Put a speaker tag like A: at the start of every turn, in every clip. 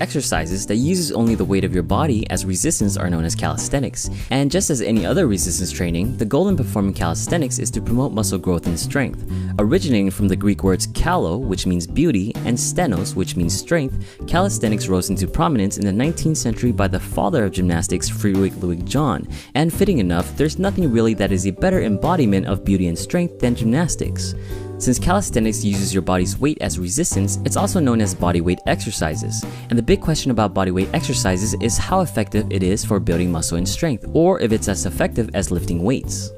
A: exercises that uses only the weight of your body as resistance are known as calisthenics. And just as any other resistance training, the goal in performing calisthenics is to promote muscle growth and strength. Originating from the Greek words kalo, which means beauty, and stenos, which means strength, calisthenics rose into prominence in the 19th century by the father of gymnastics, Friedrich Ludwig John. And fitting enough, there's nothing really that is a better embodiment of beauty and strength than gymnastics. Since calisthenics uses your body's weight as resistance, it's also known as bodyweight exercises. And the big question about bodyweight exercises is how effective it is for building muscle and strength, or if it's as effective as lifting weights.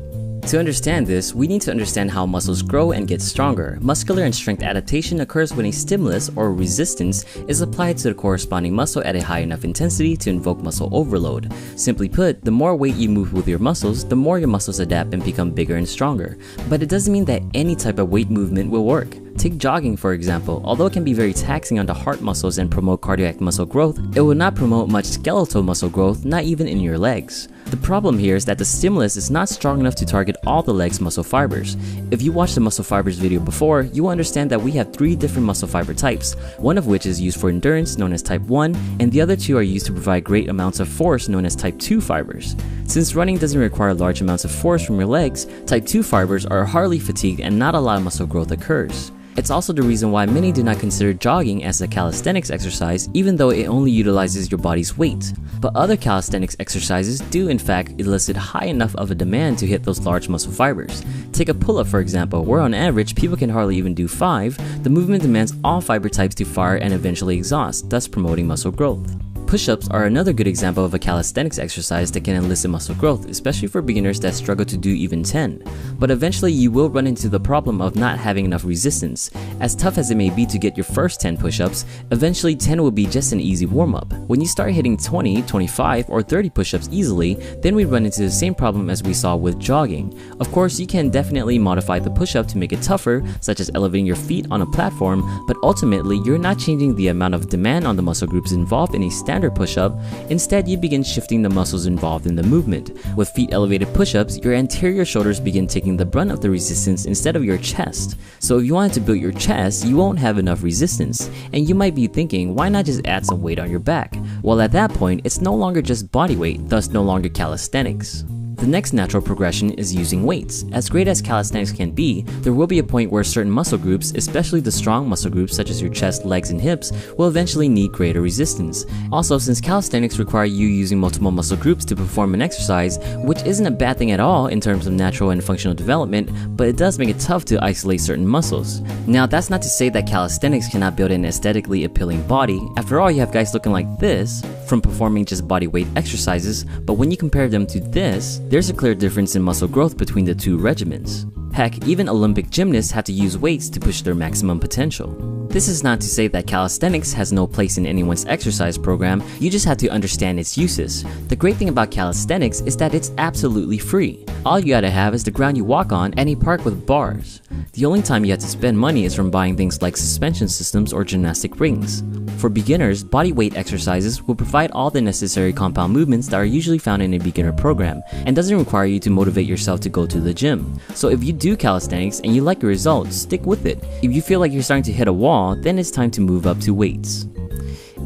A: To understand this, we need to understand how muscles grow and get stronger. Muscular and strength adaptation occurs when a stimulus, or resistance, is applied to the corresponding muscle at a high enough intensity to invoke muscle overload. Simply put, the more weight you move with your muscles, the more your muscles adapt and become bigger and stronger. But it doesn't mean that any type of weight movement will work. Take jogging for example. Although it can be very taxing on the heart muscles and promote cardiac muscle growth, it will not promote much skeletal muscle growth, not even in your legs. The problem here is that the stimulus is not strong enough to target all the leg's muscle fibers. If you watched the muscle fibers video before, you will understand that we have 3 different muscle fiber types, one of which is used for endurance, known as type 1, and the other 2 are used to provide great amounts of force, known as type 2 fibers. Since running doesn't require large amounts of force from your legs, type 2 fibers are hardly fatigued and not a lot of muscle growth occurs. It's also the reason why many do not consider jogging as a calisthenics exercise, even though it only utilizes your body's weight. But other calisthenics exercises do in fact elicit high enough of a demand to hit those large muscle fibers. Take a pull-up for example, where on average people can hardly even do 5, the movement demands all fiber types to fire and eventually exhaust, thus promoting muscle growth. Push-ups are another good example of a calisthenics exercise that can elicit muscle growth, especially for beginners that struggle to do even 10. But eventually you will run into the problem of not having enough resistance. As tough as it may be to get your first 10 push-ups, eventually 10 will be just an easy warm-up. When you start hitting 20, 25, or 30 push-ups easily, then we run into the same problem as we saw with jogging. Of course, you can definitely modify the push-up to make it tougher, such as elevating your feet on a platform, but ultimately you're not changing the amount of demand on the muscle groups involved in a standard push-up. Instead, you begin shifting the muscles involved in the movement. With feet elevated push-ups, your anterior shoulders begin taking the brunt of the resistance instead of your chest. So if you wanted to build your chest, you won't have enough resistance. And you might be thinking, why not just add some weight on your back? Well, at that point, it's no longer just body weight, thus no longer calisthenics. The next natural progression is using weights. As great as calisthenics can be, there will be a point where certain muscle groups, especially the strong muscle groups such as your chest, legs, and hips, will eventually need greater resistance. Also, since calisthenics require you using multiple muscle groups to perform an exercise, which isn't a bad thing at all in terms of natural and functional development, but it does make it tough to isolate certain muscles. Now, that's not to say that calisthenics cannot build an aesthetically appealing body. After all, you have guys looking like this from performing just body weight exercises, but when you compare them to this, there's a clear difference in muscle growth between the 2 regimens. Heck, even Olympic gymnasts have to use weights to push their maximum potential. This is not to say that calisthenics has no place in anyone's exercise program, you just have to understand its uses. The great thing about calisthenics is that it's absolutely free. All you gotta have is the ground you walk on and a park with bars. The only time you have to spend money is from buying things like suspension systems or gymnastic rings. For beginners, body weight exercises will provide all the necessary compound movements that are usually found in a beginner program, and doesn't require you to motivate yourself to go to the gym. So if you do calisthenics and you like your results, stick with it. If you feel like you're starting to hit a wall, then it's time to move up to weights.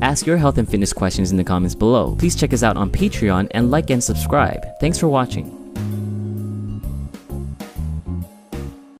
A: Ask your health and fitness questions in the comments below. Please check us out on Patreon and like and subscribe. Thanks for watching.